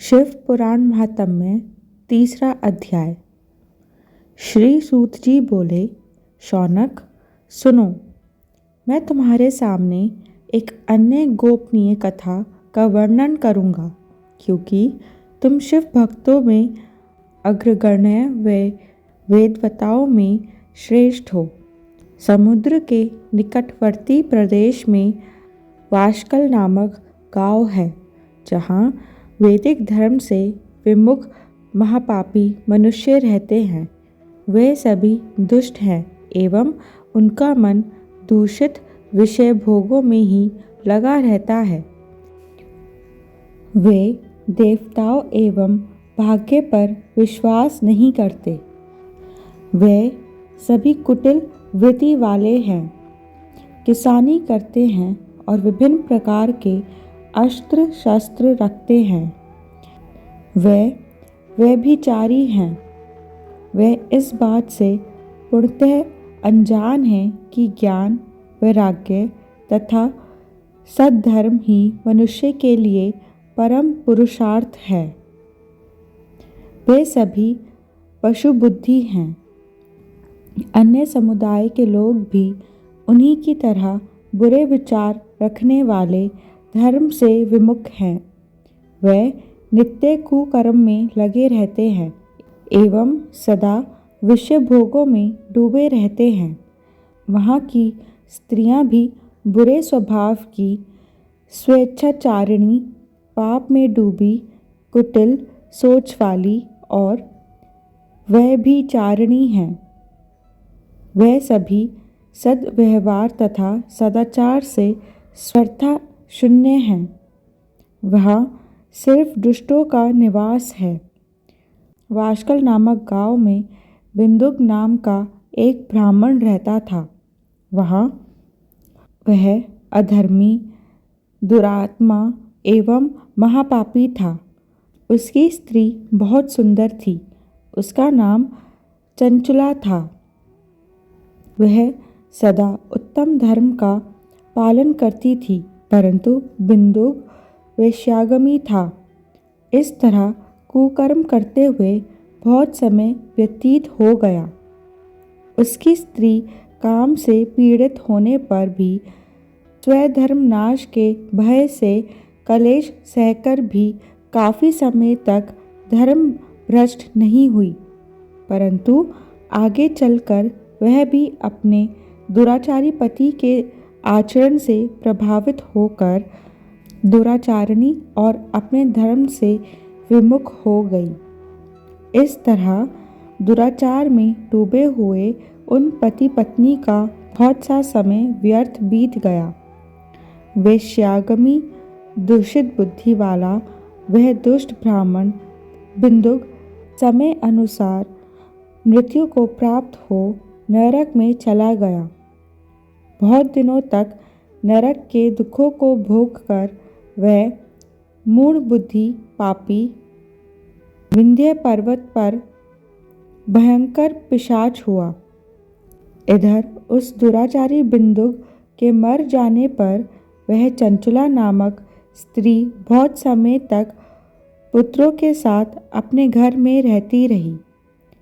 शिव पुराण महात्म्य तीसरा अध्याय। श्री सूत जी बोले, शौनक सुनो, मैं तुम्हारे सामने एक अन्य गोपनीय कथा का वर्णन करूँगा, क्योंकि तुम शिव भक्तों में अग्रगण्य व वेदवताओं में श्रेष्ठ हो। समुद्र के निकटवर्ती प्रदेश में वाशकल नामक गांव है, जहाँ वैदिक धर्म से विमुख महापापी मनुष्य रहते हैं। वे सभी दुष्ट हैं एवं उनका मन दूषित विषय भोगों में ही लगा रहता है। वे देवताओं एवं भाग्य पर विश्वास नहीं करते। वे सभी कुटिल वृत्ति वाले हैं, किसानी करते हैं और विभिन्न प्रकार के अस्त्र शस्त्र रखते हैं। वे व्यभिचारी हैं। वे इस बात से पूर्णतः अनजान हैं कि ज्ञान, वैराग्य तथा सद्धर्म ही मनुष्य के लिए परम पुरुषार्थ है। वे सभी पशु बुद्धि हैं। अन्य समुदाय के लोग भी उन्हीं की तरह बुरे विचार रखने वाले धर्म से विमुख हैं। वे नित्य कुकर्म में लगे रहते हैं एवं सदा विषय भोगों में डूबे रहते हैं। वहाँ की स्त्रियां भी बुरे स्वभाव की, स्वेच्छाचारिणी, पाप में डूबी, कुटिल सोच वाली और व्यभिचारिणी हैं। वह सभी सद्व्यवहार तथा सदाचार से स्पर्धा शून्य हैं। वहाँ सिर्फ दुष्टों का निवास है। वाशकल नामक गांव में बिंदुक नाम का एक ब्राह्मण रहता था। वह अधर्मी, दुरात्मा एवं महापापी था। उसकी स्त्री बहुत सुंदर थी। उसका नाम चंचला था। वह सदा उत्तम धर्म का पालन करती थी, परंतु बिंदुक वेश्यागमी था। इस तरह कुकर्म करते हुए बहुत समय व्यतीत हो गया। उसकी स्त्री काम से पीड़ित होने पर भी स्वधर्म नाश के भय से कलेश सहकर भी काफ़ी समय तक धर्म भ्रष्ट नहीं हुई, परंतु आगे चलकर वह भी अपने दुराचारी पति के आचरण से प्रभावित होकर दुराचारिणी और अपने धर्म से विमुख हो गई। इस तरह दुराचार में डूबे हुए उन पति पत्नी का बहुत सा समय व्यर्थ बीत गया। वेश्यागमी, दूषित बुद्धि वाला वह दुष्ट ब्राह्मण बिंदुक समय अनुसार मृत्यु को प्राप्त हो नरक में चला गया। बहुत दिनों तक नरक के दुखों को भोगकर वह मूढ़ बुद्धि पापी विंध्य पर्वत पर भयंकर पिशाच हुआ। इधर उस दुराचारी बिंदुक के मर जाने पर वह चंचला नामक स्त्री बहुत समय तक पुत्रों के साथ अपने घर में रहती रही।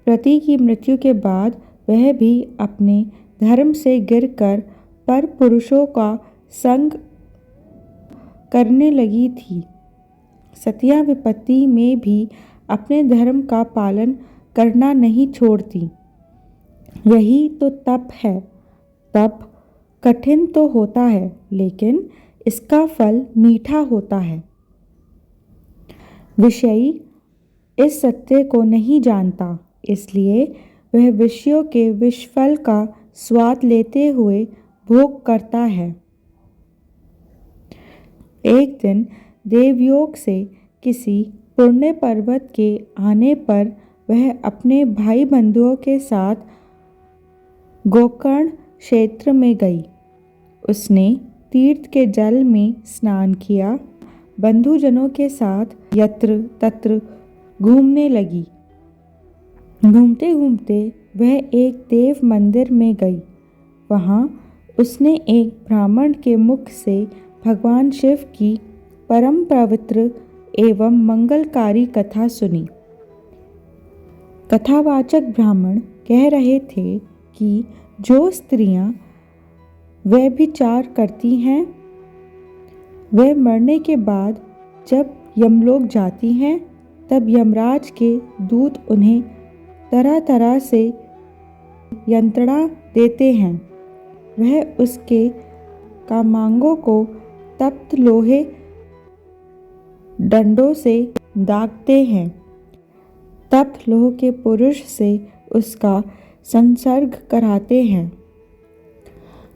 पति की मृत्यु के बाद वह भी अपने धर्म से गिरकर पर पुरुषों का संग करने लगी थी। सतिया विपत्ति में भी अपने धर्म का पालन करना नहीं छोड़ती। यही तो तप है। तप कठिन तो होता है, लेकिन इसका फल मीठा होता है। विषयी इस सत्य को नहीं जानता, इसलिए वह विषयों के विषफल का स्वाद लेते हुए भोग करता है। एक दिन देवयोग से किसी पुण्य पर्वत के आने पर वह अपने भाई बंधुओं के साथ गोकर्ण क्षेत्र में गई। उसने तीर्थ के जल में स्नान किया, बंधुजनों के साथ यत्र तत्र घूमने लगी। घूमते घूमते वह एक देव मंदिर में गई। वहाँ उसने एक ब्राह्मण के मुख से भगवान शिव की परम पवित्र एवं मंगलकारी कथा सुनी। कथावाचक ब्राह्मण कह रहे थे कि जो स्त्रियां व्यभिचार करती हैं वे मरने के बाद जब यमलोक जाती हैं तब यमराज के दूत उन्हें तरह तरह से यंत्रणा देते हैं। वह उसके कामांगों को तप्त लोहे डंडों से दागते हैं। तप्त लोह के पुरुष से उसका संसर्ग कराते हैं।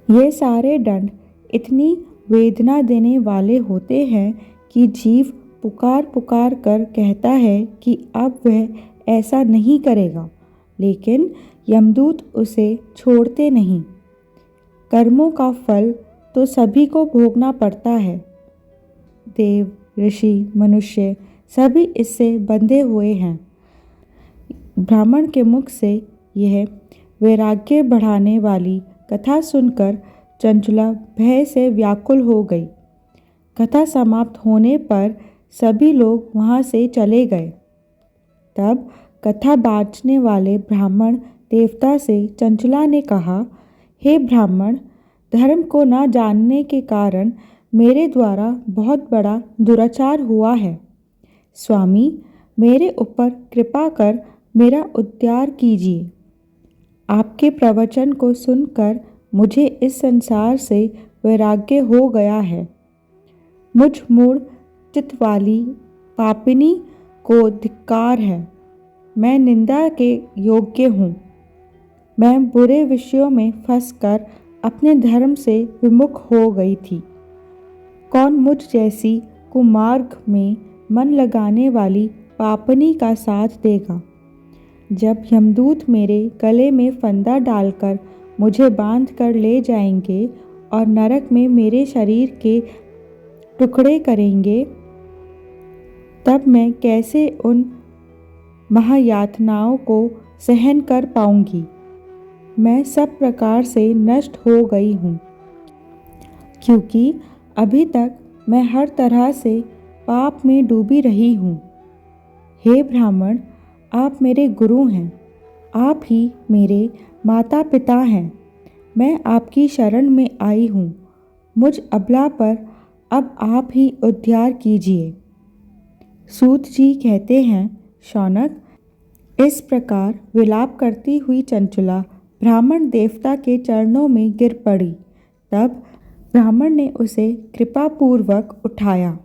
ये सारे दंड इतनी वेदना देने वाले होते हैं कि जीव पुकार पुकार कर कहता है कि अब वह ऐसा नहीं करेगा, लेकिन यमदूत उसे छोड़ते नहीं। कर्मों का फल तो सभी को भोगना पड़ता है। देव, ऋषि, मनुष्य सभी इससे बंधे हुए हैं। ब्राह्मण के मुख से यह वैराग्य बढ़ाने वाली कथा सुनकर चंचला भय से व्याकुल हो गई। कथा समाप्त होने पर सभी लोग वहाँ से चले गए। तब कथा बाँचने वाले ब्राह्मण देवता से चंचला ने कहा, हे ब्राह्मण, धर्म को न जानने के कारण मेरे द्वारा बहुत बड़ा दुराचार हुआ है। स्वामी, मेरे ऊपर कृपा कर मेरा उद्धार कीजिए। आपके प्रवचन को सुनकर मुझे इस संसार से वैराग्य हो गया है। मुझ मूढ़ चित्त वाली पापिनी को धिक्कार है। मैं निंदा के योग्य हूँ। मैं बुरे विषयों में फंसकर अपने धर्म से विमुख हो गई थी। कौन मुझ जैसी कुमार्ग में मन लगाने वाली पापनी का साथ देगा? जब यमदूत मेरे गले में फंदा डालकर मुझे बांध कर ले जाएंगे और नरक में मेरे शरीर के टुकड़े करेंगे, तब मैं कैसे उन महायातनाओं को सहन कर पाऊंगी। मैं सब प्रकार से नष्ट हो गई हूँ, क्योंकि अभी तक मैं हर तरह से पाप में डूबी रही हूँ। हे ब्राह्मण, आप मेरे गुरु हैं। आप ही मेरे माता पिता हैं। मैं आपकी शरण में आई हूँ। मुझ अबला पर अब आप ही उद्धार कीजिए। सूत जी कहते हैं, शौनक, इस प्रकार विलाप करती हुई चंचला ब्राह्मण देवता के चरणों में गिर पड़ी। तब ब्राह्मण ने उसे कृपापूर्वक उठाया।